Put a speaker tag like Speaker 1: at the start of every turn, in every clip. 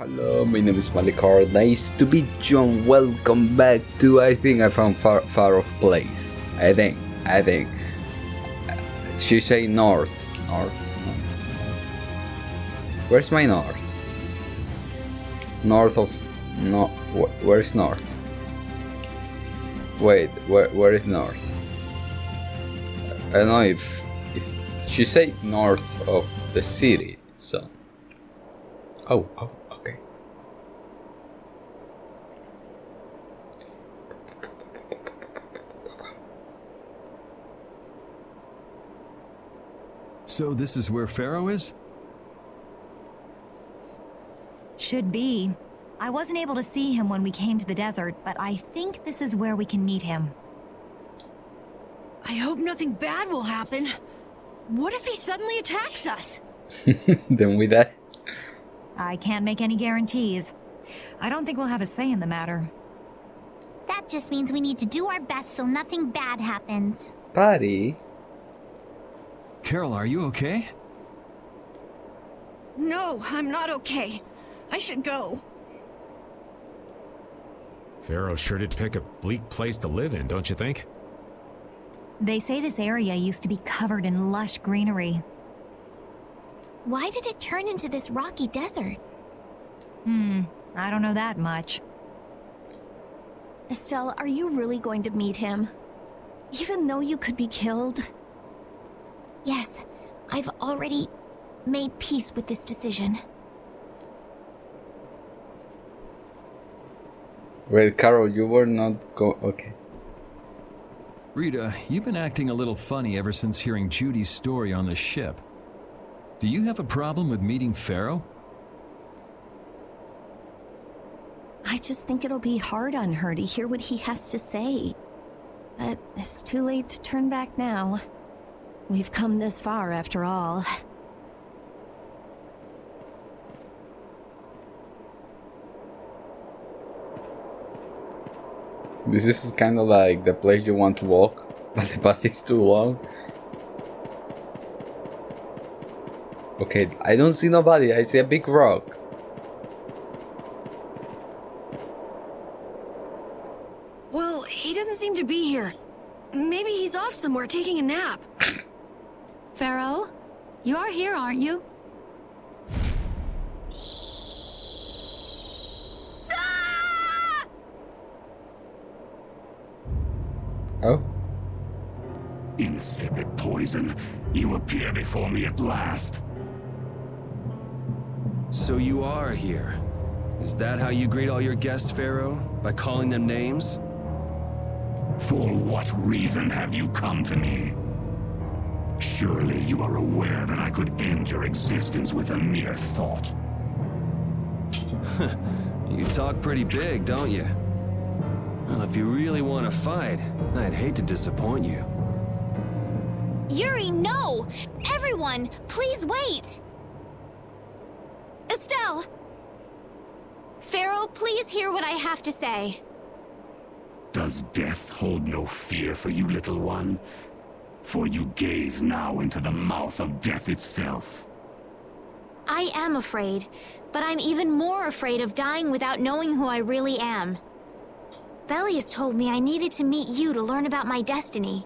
Speaker 1: Hello, my name is Malikar. Nice to meet you and welcome back to I think I found Phaeroh place. I think. She say north. North. Where's my north? North of no. Where's north? Wait, where is north? I don't know if she say north of the city. So. Oh. Okay.
Speaker 2: So this is where Phaeroh is?
Speaker 3: Should be. I wasn't able to see him when we came to the desert, but I think this is where we can meet him.
Speaker 4: I hope nothing bad will happen. What if he suddenly attacks us?
Speaker 1: Then we die.
Speaker 3: I can't make any guarantees. I don't think we'll have a say in the matter.
Speaker 5: That just means we need to do our best so nothing bad happens.
Speaker 1: Buddy.
Speaker 2: Carol, are you okay?
Speaker 4: No, I'm not okay. I should go.
Speaker 6: Phaeroh sure did pick a bleak place to live in, don't you think?
Speaker 3: They say this area used to be covered in lush greenery.
Speaker 5: Why did it turn into this rocky desert?
Speaker 3: I don't know that much.
Speaker 7: Estelle, are you really going to meet him? Even though you could be killed?
Speaker 5: Yes, I've already made peace with this decision.
Speaker 1: Wait, Carol, you were not okay.
Speaker 2: Rita, you've been acting a little funny ever since hearing Judy's story on the ship. Do you have a problem with meeting Phaeroh?
Speaker 7: I just think it'll be hard on her to hear what he has to say. But it's too late to turn back now. We've come this far after all.
Speaker 1: This is kind of like the place you want to walk, but the path is too long. Okay, I don't see nobody. I see a big rock.
Speaker 4: Well, he doesn't seem to be here. Maybe he's off somewhere taking a nap.
Speaker 3: Phaeroh, you are here, aren't you?
Speaker 1: Oh?
Speaker 8: Insipid poison, you appear before me at last.
Speaker 9: So you are here. Is that how you greet all your guests, Phaeroh? By calling them names?
Speaker 8: For what reason have you come to me? Surely you are aware that I could end your existence with a mere thought.
Speaker 9: You talk pretty big, don't you? Well, if you really want to fight, I'd hate to disappoint you.
Speaker 5: Yuri, no! Everyone, please wait!
Speaker 7: Estelle!
Speaker 5: Phaeroh, please hear what I have to say.
Speaker 8: Does death hold no fear for you, little one? For you gaze now into the mouth of death itself.
Speaker 5: I am afraid, but I'm even more afraid of dying without knowing who I really am. Belius told me I needed to meet you to learn about my destiny.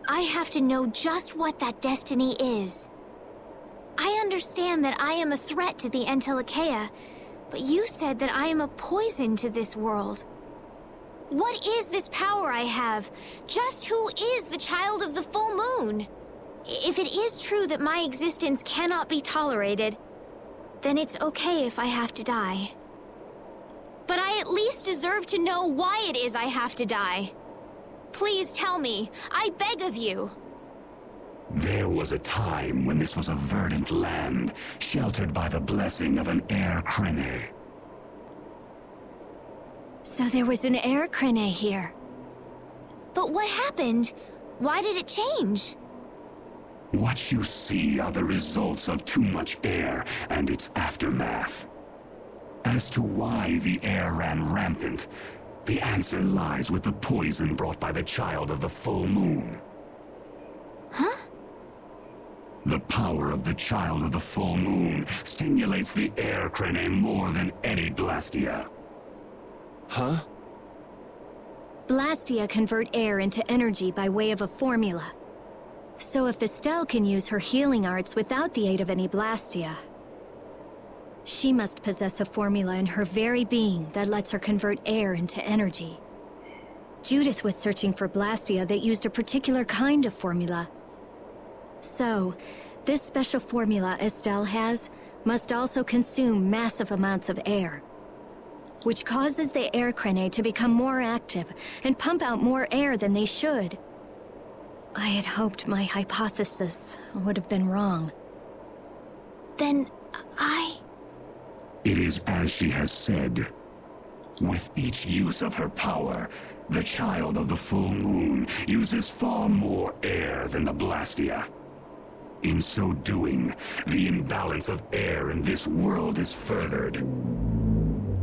Speaker 5: I have to know just what that destiny is. I understand that I am a threat to the Entelikeia, but you said that I am a poison to this world. What is this power I have? Just who is the child of the full moon? If it is true that my existence cannot be tolerated, then it's okay if I have to die. But I at least deserve to know why it is I have to die. Please tell me, I beg of you.
Speaker 8: There was a time when this was a verdant land, sheltered by the blessing of an air crene.
Speaker 5: So there was an air crene here. But what happened? Why did it change?
Speaker 8: What you see are the results of too much air and its aftermath. As to why the air ran rampant, the answer lies with the poison brought by the child of the full moon.
Speaker 5: Huh?
Speaker 8: The power of the Child of the Full Moon stimulates the air crane more than any Blastia.
Speaker 9: Huh?
Speaker 7: Blastia convert air into energy by way of a formula. So if Estelle can use her healing arts without the aid of any Blastia, she must possess a formula in her very being that lets her convert air into energy. Judith was searching for Blastia that used a particular kind of formula. So, this special formula Estelle has must also consume massive amounts of air, which causes the air crane to become more active and pump out more air than they should. I had hoped my hypothesis would have been wrong.
Speaker 5: Then
Speaker 8: It is as she has said. With each use of her power, the Child of the Full Moon uses far more air than the Blastia. In so doing, the imbalance of air in this world is furthered.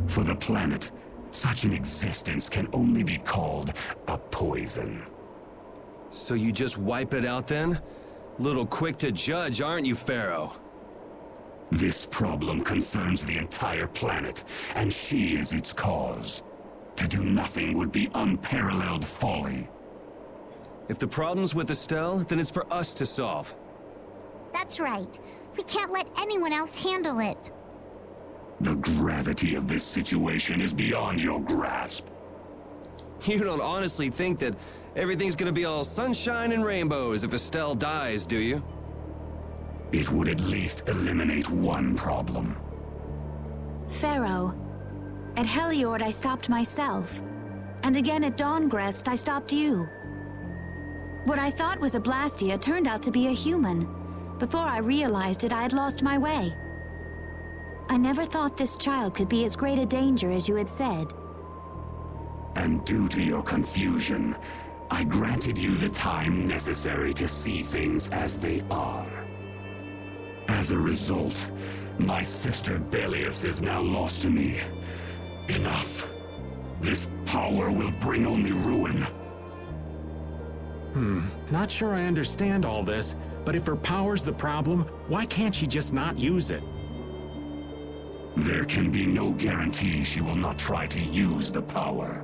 Speaker 8: For the planet, such an existence can only be called a poison.
Speaker 9: So you just wipe it out then? Little quick to judge, aren't you, Phaeroh?
Speaker 8: This problem concerns the entire planet, and she is its cause. To do nothing would be unparalleled folly.
Speaker 9: If the problem's with Estelle, then it's for us to solve.
Speaker 10: That's right. We can't let anyone else handle it.
Speaker 8: The gravity of this situation is beyond your grasp.
Speaker 9: You don't honestly think that everything's gonna be all sunshine and rainbows if Estelle dies, do you?
Speaker 8: It would at least eliminate one problem.
Speaker 3: Phaeroh, at Heliord I stopped myself. And again at Dawngrest I stopped you. What I thought was a Blastia turned out to be a human. Before I realized it, I had lost my way. I never thought this child could be as great a danger as you had said.
Speaker 8: And due to your confusion, I granted you the time necessary to see things as they are. As a result, my sister Belius is now lost to me. Enough. This power will bring only ruin.
Speaker 6: Not sure I understand all this, but if her power's the problem, why can't she just not use it?
Speaker 8: There can be no guarantee she will not try to use the power.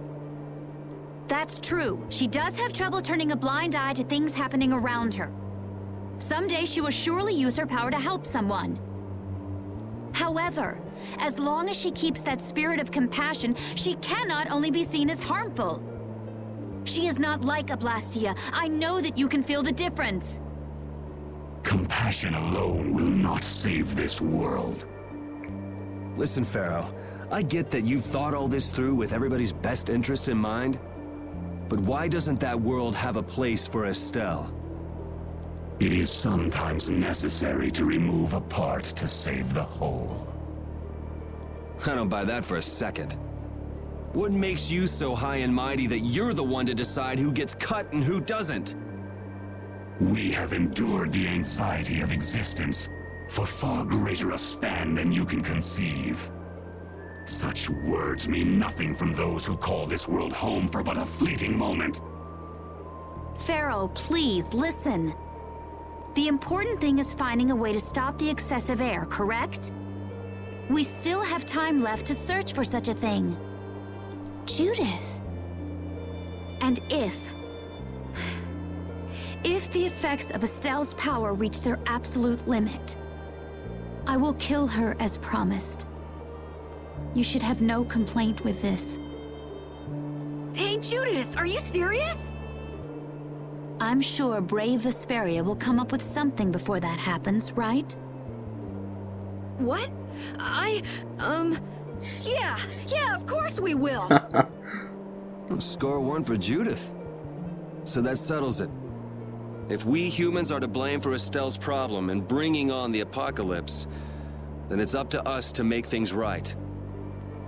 Speaker 3: That's true. She does have trouble turning a blind eye to things happening around her. Someday she will surely use her power to help someone. However, as long as she keeps that spirit of compassion, she cannot only be seen as harmful. She is not like a Blastia. I know that you can feel the difference.
Speaker 8: Compassion alone will not save this world.
Speaker 9: Listen, Phaeroh, I get that you've thought all this through with everybody's best interest in mind, but why doesn't that world have a place for Estelle?
Speaker 8: It is sometimes necessary to remove a part to save the whole.
Speaker 9: I don't buy that for a second. What makes you so high and mighty that you're the one to decide who gets cut and who doesn't?
Speaker 8: We have endured the anxiety of existence for far greater a span than you can conceive. Such words mean nothing from those who call this world home for but a fleeting moment.
Speaker 3: Phaeroh, please, listen. The important thing is finding a way to stop the excessive air, correct? We still have time left to search for such a thing.
Speaker 5: Judith.
Speaker 3: And if the effects of Estelle's power reach their absolute limit, I will kill her as promised. You should have no complaint with this.
Speaker 4: Hey, Judith, are you serious?
Speaker 3: I'm sure brave Vesperia will come up with something before that happens, right?
Speaker 4: What? Yeah, of course we will.
Speaker 9: Score one for Judith. So that settles it. If we humans are to blame for Estelle's problem and bringing on the apocalypse, then it's up to us to make things right.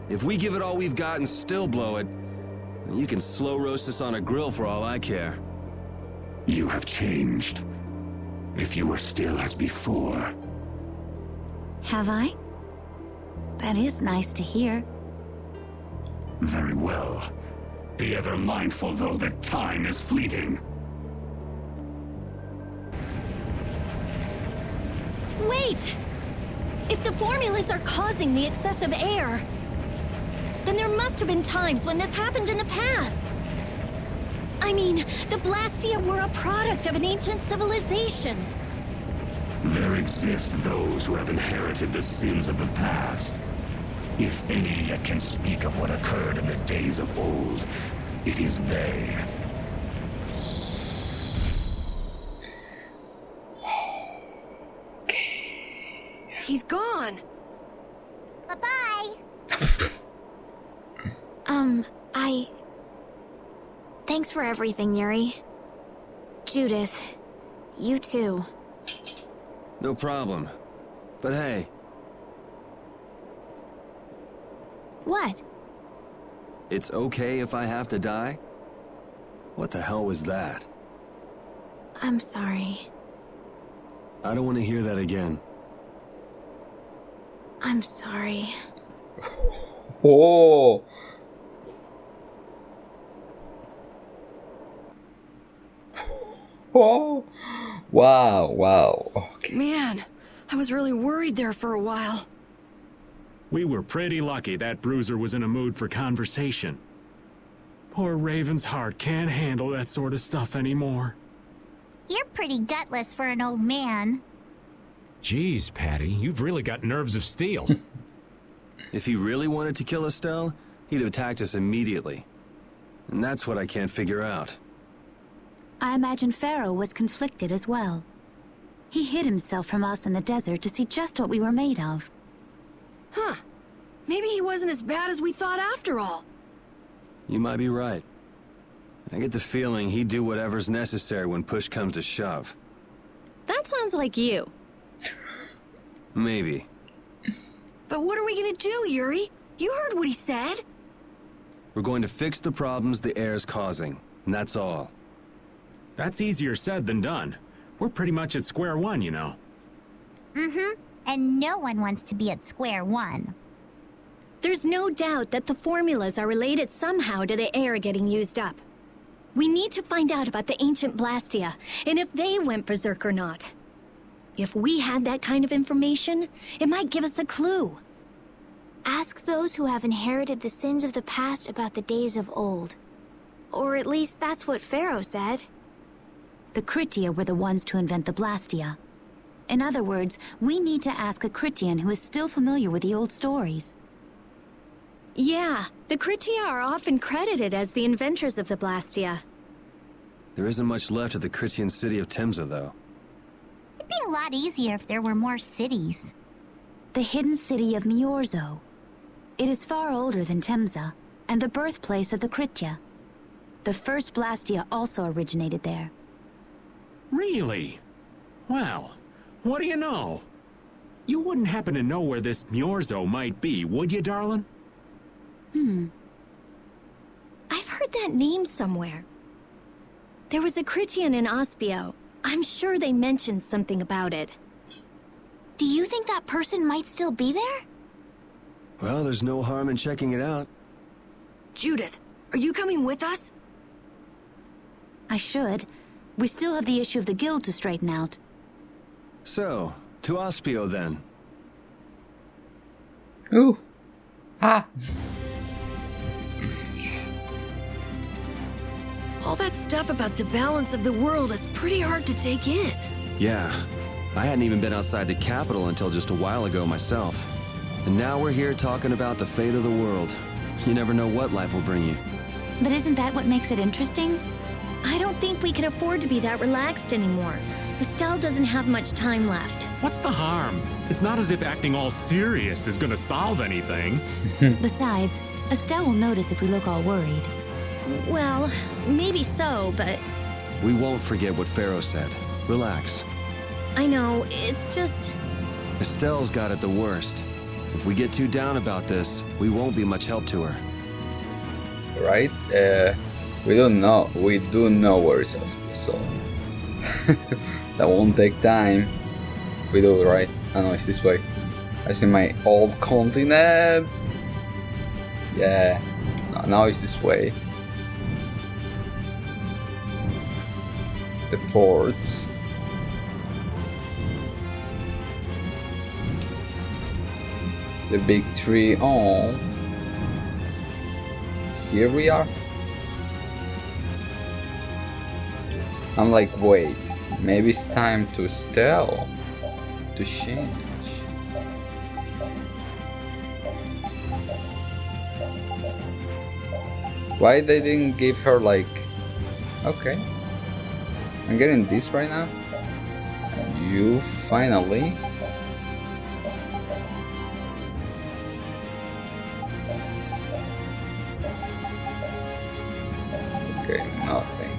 Speaker 9: If we give it all we've got and still blow it, you can slow roast us on a grill for all I care.
Speaker 8: You have changed. If you were still as before.
Speaker 3: Have I? That is nice to hear.
Speaker 8: Very well. Be ever mindful, though, that time is fleeting.
Speaker 7: Wait! If the formulas are causing the excessive air, then there must have been times when this happened in the past. I mean, the Blastia were a product of an ancient civilization.
Speaker 8: There exist those who have inherited the sins of the past. If any yet can speak of what occurred in the days of old, it is they.
Speaker 4: He's gone.
Speaker 10: Bye-bye.
Speaker 5: Thanks for everything, Yuri. Judith, you too.
Speaker 9: No problem. But hey,
Speaker 5: What?
Speaker 9: it's okay if I have to die? What the hell was that?
Speaker 5: I'm sorry.
Speaker 9: I don't want to hear that again.
Speaker 5: I'm sorry.
Speaker 1: Oh. Oh. Wow, wow. Okay.
Speaker 4: Man, I was really worried there for a while.
Speaker 6: We were pretty lucky that bruiser was in a mood for conversation. Poor Raven's heart can't handle that sort of stuff anymore.
Speaker 10: You're pretty gutless for an old man.
Speaker 6: Jeez, Patty, you've really got nerves of steel.
Speaker 9: If he really wanted to kill Estelle, he'd have attacked us immediately. And that's what I can't figure out.
Speaker 3: I imagine Phaeroh was conflicted as well. He hid himself from us in the desert to see just what we were made of.
Speaker 4: Huh. Maybe he wasn't as bad as we thought after all.
Speaker 9: You might be right. I get the feeling he'd do whatever's necessary when push comes to shove.
Speaker 7: That sounds like you.
Speaker 9: Maybe.
Speaker 4: But what are we gonna do, Yuri? You heard what he said.
Speaker 9: We're going to fix the problems the air's causing, and that's all.
Speaker 6: That's easier said than done. We're pretty much at square one, you know.
Speaker 10: Mm-hmm. And no one wants to be at square one.
Speaker 7: There's no doubt that the formulas are related somehow to the air getting used up. We need to find out about the ancient Blastia, and if they went berserk or not. If we had that kind of information, it might give us a clue.
Speaker 5: Ask those who have inherited the sins of the past about the days of old. Or at least that's what Phaeroh said.
Speaker 3: The Kritia were the ones to invent the Blastia. In other words, we need to ask a Kritian who is still familiar with the old stories.
Speaker 7: Yeah, the Kritia are often credited as the inventors of the Blastia.
Speaker 9: There isn't much left of the Critian city of Temza, though.
Speaker 10: It'd be a lot easier if there were more cities.
Speaker 3: The hidden city of Miorzo. It is far older than Temza, and the birthplace of the Kritia. The first Blastia also originated there.
Speaker 6: Really? Well, what do you know? You wouldn't happen to know where this Miorzo might be, would you, darling?
Speaker 7: I've heard that name somewhere. There was a Kritian in Aspio. I'm sure they mentioned something about it.
Speaker 5: Do you think that person might still be there?
Speaker 9: Well, there's no harm in checking it out.
Speaker 4: Judith, are you coming with us?
Speaker 3: I should. We still have the issue of the guild to straighten out.
Speaker 9: So, to Aspio then.
Speaker 1: Ooh. Ah.
Speaker 4: All that stuff about the balance of the world is pretty hard to take in.
Speaker 9: Yeah, I hadn't even been outside the capital until just a while ago myself. And now we're here talking about the fate of the world. You never know what life will bring you.
Speaker 3: But isn't that what makes it interesting?
Speaker 7: I don't think we can afford to be that relaxed anymore. Estelle doesn't have much time left.
Speaker 6: What's the harm? It's not as if acting all serious is gonna solve anything.
Speaker 3: Besides, Estelle will notice if we look all worried.
Speaker 7: Well, maybe so, but
Speaker 9: We won't forget what Phaeroh said. Relax.
Speaker 7: I know, it's just...
Speaker 9: Estelle's got it the worst. If we get too down about this, we won't be much help to her.
Speaker 1: Right? We don't know. We do know where is Aspio, so that won't take time. We do, right? I know it's this way. I see my old continent. Yeah. No, now it's this way. The ports. The big tree. Oh. Here we are. I'm like, wait, maybe it's time to steal, to change. Why they didn't give her like, okay, I'm getting this right now. And you finally. Okay, nothing.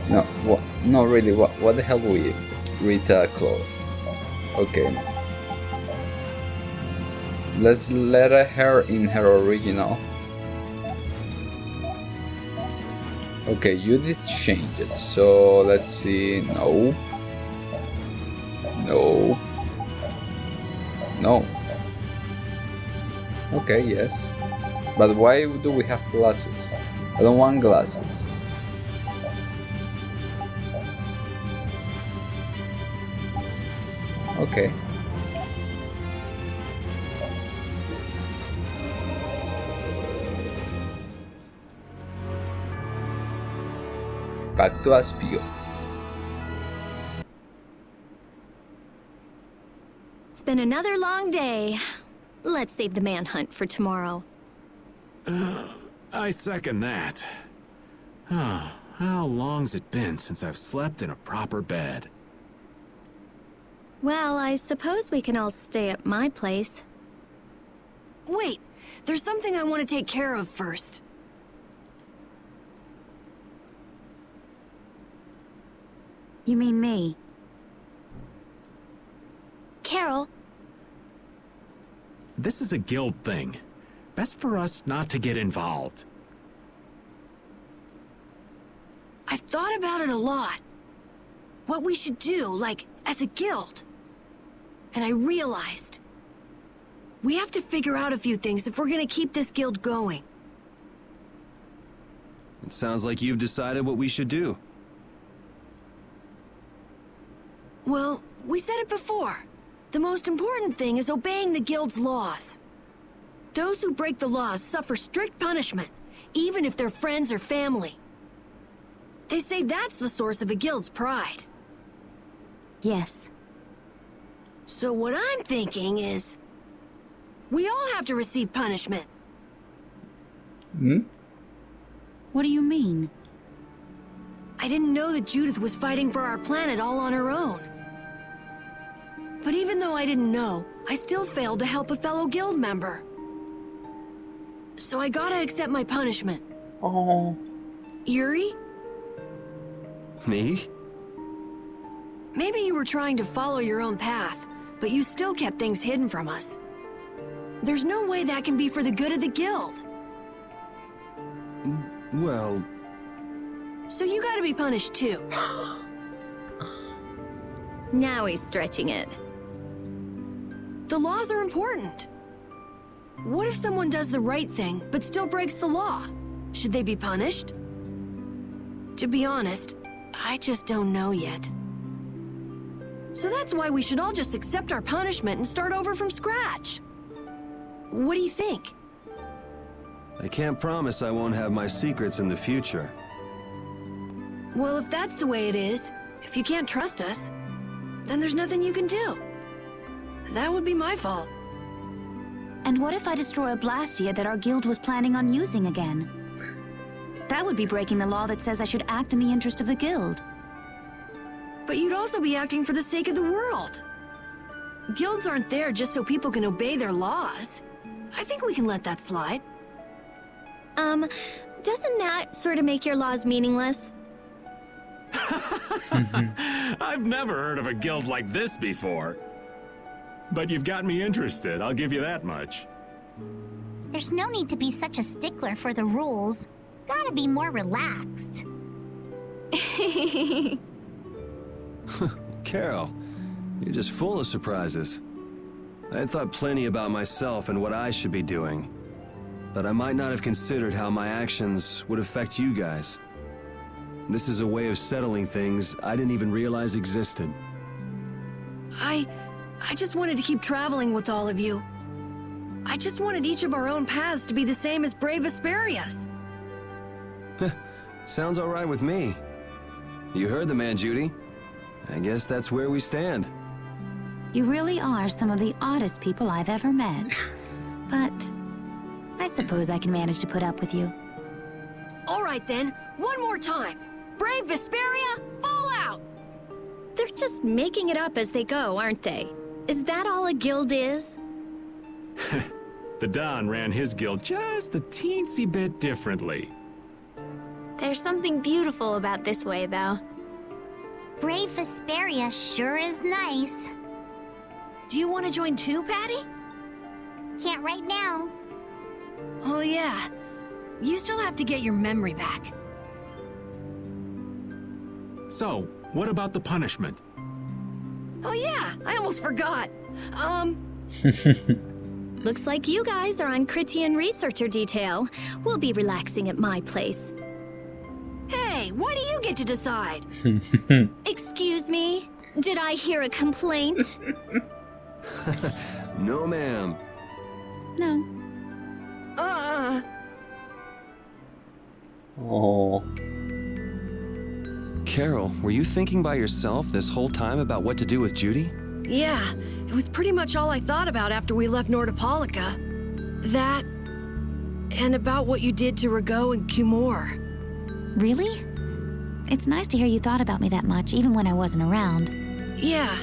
Speaker 1: No, what? No, really. What the hell with Rita cloth? Okay. Let's let her in her original. Okay, you did change it. So let's see. No. No. No. Okay, yes. But why do we have glasses? I don't want glasses. Okay. Back to Aspio.
Speaker 7: It's been another long day. Let's save the manhunt for tomorrow.
Speaker 6: I second that. How long's it been since I've slept in a proper bed?
Speaker 7: Well, I suppose we can all stay at my place.
Speaker 4: Wait, there's something I want to take care of first.
Speaker 3: You mean me?
Speaker 5: Carol,
Speaker 6: This is a guild thing. Best for us not to get involved.
Speaker 4: I've thought about it a lot. What we should do, like, as a guild. And I realized we have to figure out a few things if we're gonna keep this guild going.
Speaker 9: It sounds like you've decided what we should do.
Speaker 4: Well, we said it before. The most important thing is obeying the guild's laws. Those who break the laws suffer strict punishment, even if they're friends or family. They say that's the source of a guild's pride.
Speaker 3: Yes.
Speaker 4: So what I'm thinking is, we all have to receive punishment.
Speaker 1: Hmm?
Speaker 3: What do you mean?
Speaker 4: I didn't know that Judith was fighting for our planet all on her own. But even though I didn't know, I still failed to help a fellow guild member. So I gotta accept my punishment.
Speaker 1: Oh.
Speaker 4: Yuri?
Speaker 9: Me?
Speaker 4: Maybe you were trying to follow your own path, but you still kept things hidden from us. There's no way that can be for the good of the guild.
Speaker 9: Well,
Speaker 4: So you gotta be punished too.
Speaker 7: Now he's stretching it.
Speaker 4: The laws are important. What if someone does the right thing, but still breaks the law? Should they be punished? To be honest, I just don't know yet. So that's why we should all just accept our punishment and start over from scratch. What do you think?
Speaker 9: I can't promise I won't have my secrets in the future.
Speaker 4: Well, if that's the way it is, if you can't trust us, then there's nothing you can do. That would be my fault.
Speaker 3: And what if I destroy a Blastia that our guild was planning on using again? That would be breaking the law that says I should act in the interest of the guild.
Speaker 4: But you'd also be acting for the sake of the world. Guilds aren't there just so people can obey their laws. I think we can let that slide.
Speaker 7: Doesn't that sort of make your laws meaningless?
Speaker 6: I've never heard of a guild like this before. But you've got me interested, I'll give you that much.
Speaker 10: There's no need to be such a stickler for the rules. Gotta be more relaxed.
Speaker 9: Carol, you're just full of surprises. I had thought plenty about myself and what I should be doing. But I might not have considered how my actions would affect you guys. This is a way of settling things I didn't even realize existed.
Speaker 4: I just wanted to keep traveling with all of you. I just wanted each of our own paths to be the same as brave Vesperia's.
Speaker 9: Sounds all right with me. You heard the man, Judy. I guess that's where we stand.
Speaker 3: You really are some of the oddest people I've ever met. But I suppose I can manage to put up with you.
Speaker 4: All right then, one more time. Brave Vesperia, fall out!
Speaker 7: They're just making it up as they go, aren't they? Is that all a guild is?
Speaker 6: The Don ran his guild just a teensy bit differently.
Speaker 5: There's something beautiful about this way, though.
Speaker 10: Brave Vesperia sure is nice.
Speaker 4: Do you want to join too, Patty?
Speaker 10: Can't right now.
Speaker 4: Oh yeah. You still have to get your memory back.
Speaker 6: So, what about the punishment?
Speaker 4: Oh yeah, I almost forgot.
Speaker 7: Looks like you guys are on Critian researcher detail. We'll be relaxing at my place.
Speaker 4: Hey, why do you get to decide?
Speaker 7: Excuse me? Did I hear a complaint?
Speaker 9: No, ma'am.
Speaker 3: No.
Speaker 1: Oh.
Speaker 9: Carol, were you thinking by yourself this whole time about what to do with Judy?
Speaker 4: Yeah, it was pretty much all I thought about after we left Nordopolica. That, and about what you did to Rago and Cumor.
Speaker 3: Really? It's nice to hear you thought about me that much, even when I wasn't around.
Speaker 4: Yeah,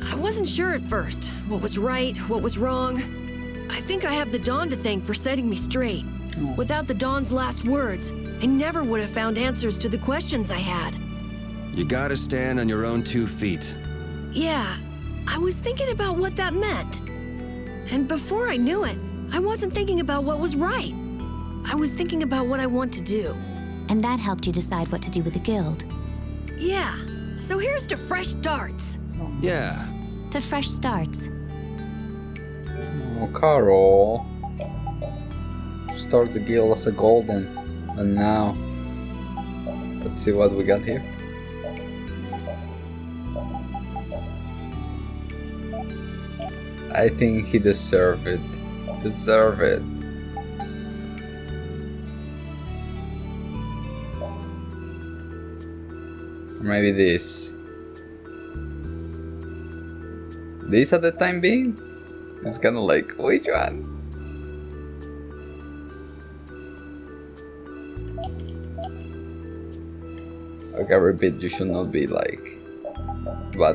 Speaker 4: I wasn't sure at first. What was right, what was wrong. I think I have the Dawn to thank for setting me straight. Without the Dawn's last words, I never would have found answers to the questions I had.
Speaker 9: You gotta stand on your own 2 feet.
Speaker 4: Yeah, I was thinking about what that meant. And before I knew it, I wasn't thinking about what was right. I was thinking about what I want to do.
Speaker 3: And that helped you decide what to do with the guild.
Speaker 4: Yeah, so here's to fresh starts.
Speaker 9: Yeah.
Speaker 3: To fresh starts.
Speaker 1: Oh, Carol. Start the guild as a golden. And now, let's see what we got here. I think he deserved it. Deserve it. Maybe this. This at the time being? It's kind of like, which one? Okay, repeat, you should not be like... Blah.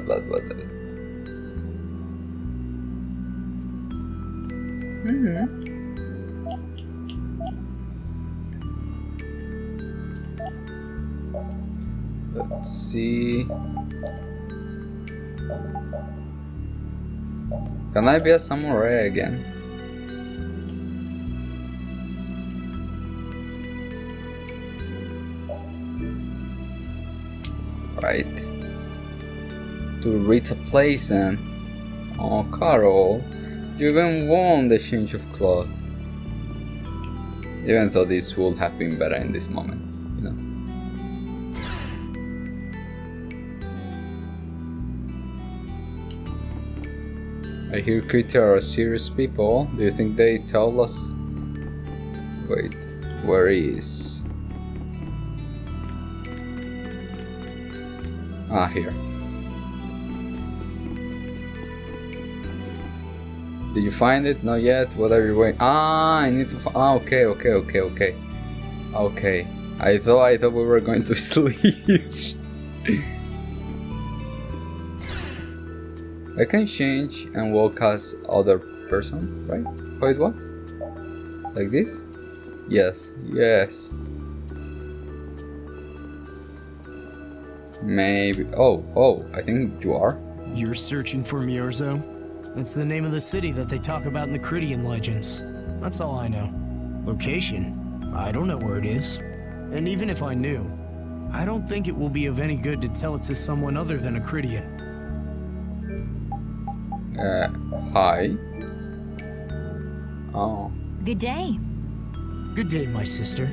Speaker 1: Let's see. Can I be a samurai again? Right. To reach a place then. Oh, Carol. You even won the change of cloth. Even though this would have been better in this moment, you know. I hear Critics are serious people. Do you think they tell us? Wait, where is? Ah, here. Did you find it? Not yet. What are you waiting? Ah, I need to. Okay. Okay. I thought we were going to sleep. I can change and walk as other person, right? How it was? Like this? Yes. Maybe. Oh, I think you are.
Speaker 11: You're searching for Miorzo? That's the name of the city that they talk about in the Critian legends. That's all I know. Location? I don't know where it is. And even if I knew, I don't think it will be of any good to tell it to someone other than a Critian.
Speaker 1: Hi. Oh.
Speaker 3: Good day,
Speaker 11: Good day, my sister.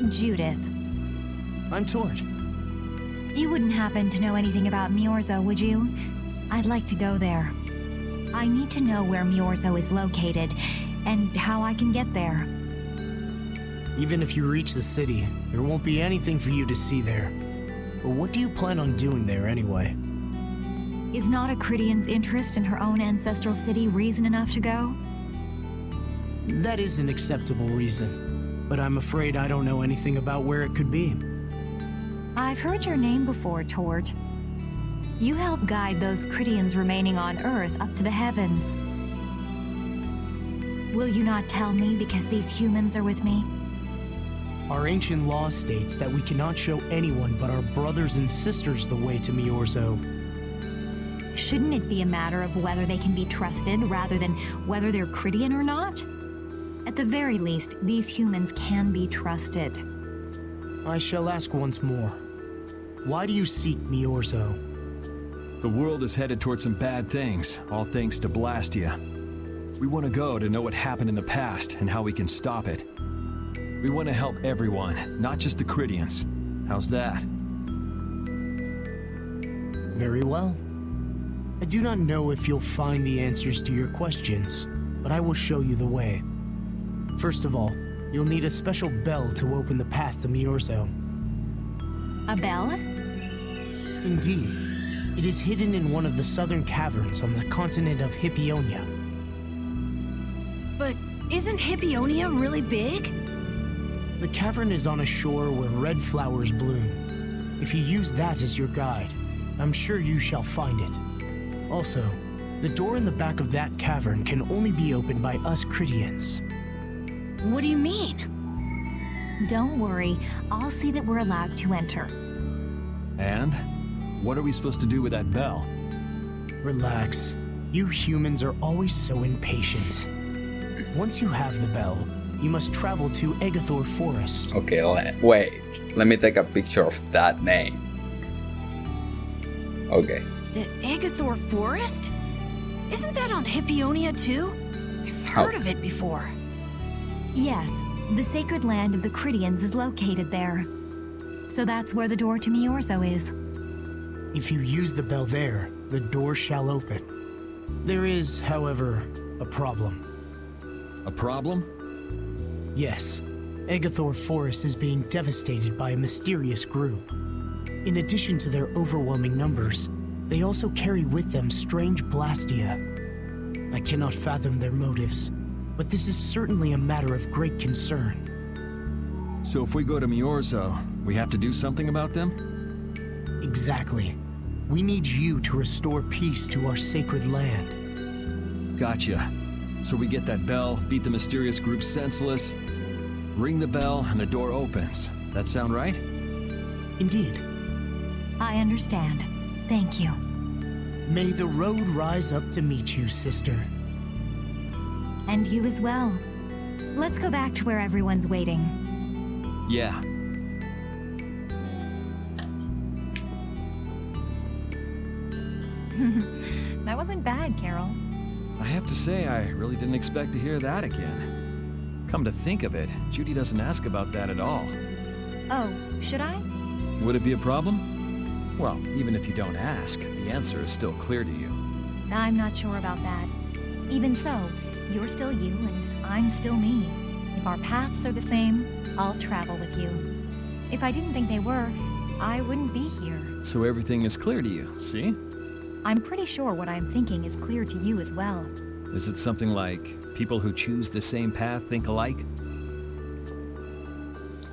Speaker 3: Judith.
Speaker 11: I'm Tord.
Speaker 3: You wouldn't happen to know anything about Miorzo, would you? I'd like to go there. I need to know where Miorzo is located, and how I can get there.
Speaker 11: Even if you reach the city, there won't be anything for you to see there. But what do you plan on doing there anyway?
Speaker 3: Is not a Crydian's interest in her own ancestral city reason enough to go?
Speaker 11: That is an acceptable reason, but I'm afraid I don't know anything about where it could be.
Speaker 3: I've heard your name before, Tord. You help guide those Crydians remaining on Earth up to the heavens. Will you not tell me because these humans are with me?
Speaker 11: Our ancient law states that we cannot show anyone but our brothers and sisters the way to Miorzo.
Speaker 3: Shouldn't it be a matter of whether they can be trusted rather than whether they're Crydian or not? At the very least, these humans can be trusted.
Speaker 11: I shall ask once more. Why do you seek Miorzo?
Speaker 2: The world is headed towards some bad things, all thanks to Blastia. We want to go to know what happened in the past and how we can stop it. We want to help everyone, not just the Crydians. How's that?
Speaker 11: Very well. I do not know if you'll find the answers to your questions, but I will show you the way. First of all, you'll need a special bell to open the path to Miorzo.
Speaker 3: A bell?
Speaker 11: Indeed. It is hidden in one of the southern caverns on the continent of Hippionia.
Speaker 4: But isn't Hippionia really big?
Speaker 11: The cavern is on a shore where red flowers bloom. If you use that as your guide, I'm sure you shall find it. Also, the door in the back of that cavern can only be opened by us Crydians.
Speaker 4: What do you mean?
Speaker 3: Don't worry, I'll see that we're allowed to enter.
Speaker 2: And? What are we supposed to do with that bell?
Speaker 11: Relax. You humans are always so impatient. Once you have the bell, you must travel to Egathor Forest.
Speaker 1: Okay, wait. Let me take a picture of that name. Okay.
Speaker 4: The Egathor Forest? Isn't that on Hippionia too? I've heard of it before.
Speaker 3: Yes, the sacred land of the Crydians is located there. So that's where the door to Miorzo is.
Speaker 11: If you use the bell there, the door shall open. There is, however, a problem.
Speaker 2: A problem?
Speaker 11: Yes. Egathor Forest is being devastated by a mysterious group. In addition to their overwhelming numbers, they also carry with them strange Blastia. I cannot fathom their motives, but this is certainly a matter of great concern.
Speaker 2: So if we go to Miorzo, we have to do something about them?
Speaker 11: Exactly. We need you to restore peace to our sacred land.
Speaker 2: Gotcha. So we get that bell, beat the mysterious group senseless, ring the bell, and the door opens. That sound right?
Speaker 11: Indeed.
Speaker 3: I understand. Thank you.
Speaker 11: May the road rise up to meet you, sister.
Speaker 3: And you as well. Let's go back to where everyone's waiting.
Speaker 2: Yeah.
Speaker 3: That wasn't bad, Carol.
Speaker 2: I have to say, I really didn't expect to hear that again. Come to think of it, Judy doesn't ask about that at all.
Speaker 3: Oh, should I?
Speaker 2: Would it be a problem? Well, even if you don't ask, the answer is still clear to you.
Speaker 3: I'm not sure about that. Even so, you're still you and I'm still me. If our paths are the same, I'll travel with you. If I didn't think they were, I wouldn't be here.
Speaker 2: So everything is clear to you, see?
Speaker 3: I'm pretty sure what I'm thinking is clear to you as well.
Speaker 2: Is it something like people who choose the same path think alike?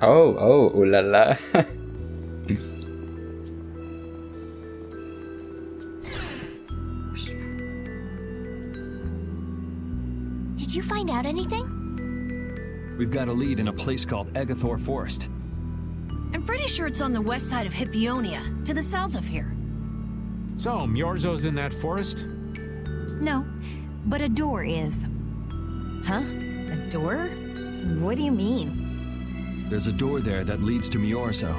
Speaker 1: Oh, ooh la la.
Speaker 10: Did you find out anything?
Speaker 2: We've got a lead in a place called Egathor Forest.
Speaker 4: I'm pretty sure it's on the west side of Hippionia, to the south of here.
Speaker 6: So, Miorzo's in that forest?
Speaker 3: No, but a door is.
Speaker 7: Huh? A door? What do you mean?
Speaker 2: There's a door there that leads to Miorzo.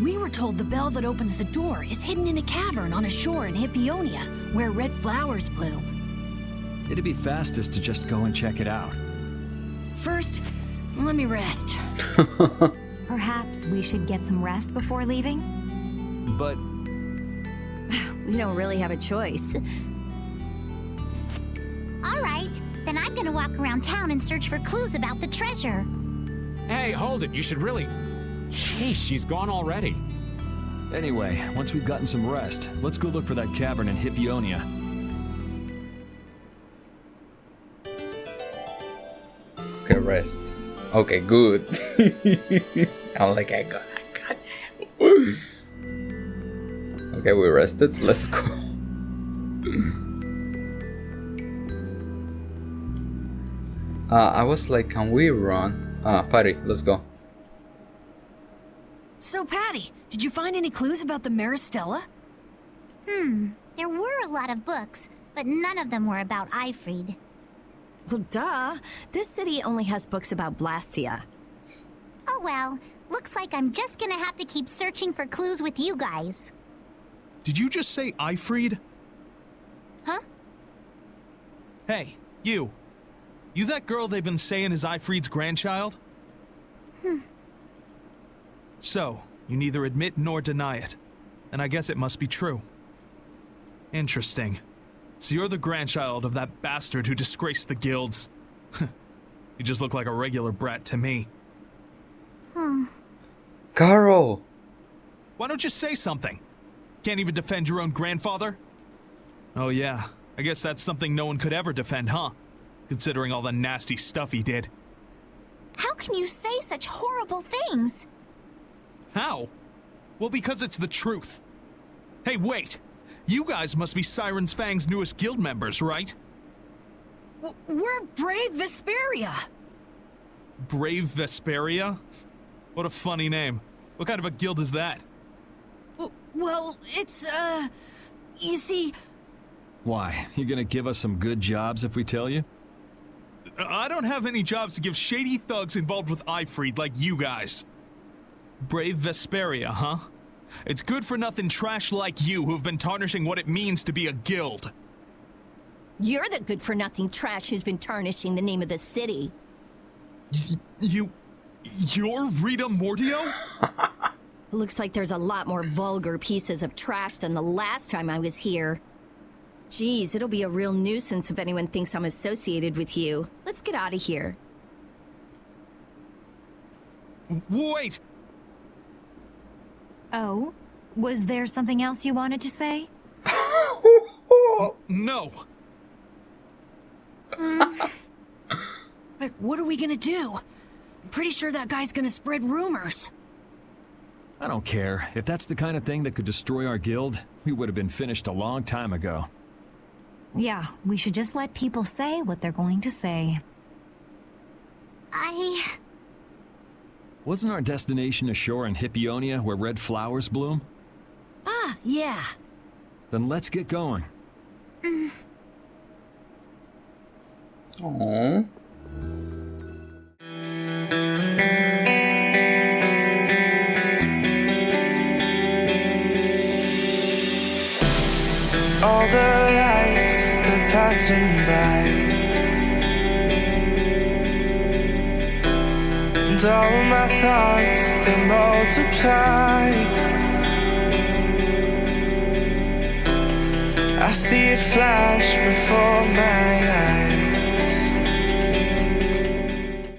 Speaker 4: We were told the bell that opens the door is hidden in a cavern on a shore in Hippionia, where red flowers bloom.
Speaker 2: It'd be fastest to just go and check it out.
Speaker 4: First, let me rest.
Speaker 3: Perhaps we should get some rest before leaving?
Speaker 2: But
Speaker 7: We don't really have a choice.
Speaker 10: All right, then I'm gonna walk around town and search for clues about the treasure.
Speaker 12: Hey, hold it. You should really... Sheesh, she's gone already.
Speaker 2: anyway, once we've gotten some rest, let's go look for that cavern in Hippionia.
Speaker 1: Okay, rest. Okay, good. I'm like, I got it. Okay, we rested. Let's go. I was like, can we run? Patty, let's go.
Speaker 4: So, Patty, did you find any clues about the Maristella?
Speaker 10: There were a lot of books, but none of them were about Ifrid.
Speaker 7: Well, duh. This city only has books about Blastia.
Speaker 10: Oh well, looks like I'm just gonna have to keep searching for clues with you guys.
Speaker 13: Did you just say Ifrid?
Speaker 10: Huh?
Speaker 13: Hey, you. You that girl they've been saying is Ifrid's grandchild? So, you neither admit nor deny it. And I guess it must be true. Interesting. So you're the grandchild of that bastard who disgraced the guilds. You just look like a regular brat to me.
Speaker 1: Carol!
Speaker 13: Why don't you say something? Can't even defend your own grandfather? Oh yeah, I guess that's something no one could ever defend, huh? Considering all the nasty stuff he did.
Speaker 5: How can you say such horrible things?
Speaker 13: How? Well, because it's the truth. Hey, wait! You guys must be Siren's Fang's newest guild members, right?
Speaker 4: We're Brave Vesperia.
Speaker 13: Brave Vesperia? What a funny name. What kind of a guild is that?
Speaker 4: Well, it's, you see...
Speaker 2: Why? You gonna give us some good jobs if we tell you?
Speaker 13: I don't have any jobs to give shady thugs involved with Ifrid like you guys. Brave Vesperia, huh? It's good-for-nothing trash like you who've been tarnishing what it means to be a guild.
Speaker 7: You're the good-for-nothing trash who's been tarnishing the name of the city.
Speaker 13: You're Rita Mordio?
Speaker 7: Looks like there's a lot more vulgar pieces of trash than the last time I was here. Geez, it'll be a real nuisance if anyone thinks I'm associated with you. Let's get out of here.
Speaker 13: Wait!
Speaker 3: Oh? Was there something else you wanted to say?
Speaker 13: No!
Speaker 4: But what are we gonna do? I'm pretty sure that guy's gonna spread rumors.
Speaker 2: I don't care. If that's the kind of thing that could destroy our guild, we would have been finished a long time ago.
Speaker 3: Yeah, we should just let people say what they're going to say.
Speaker 2: Wasn't our destination ashore in Hippionia where red flowers bloom?
Speaker 4: Ah, yeah.
Speaker 2: Then let's get going.
Speaker 1: Aww.
Speaker 14: All the lights, they're passing by, and all my thoughts, they multiply. I see it flash before my eyes.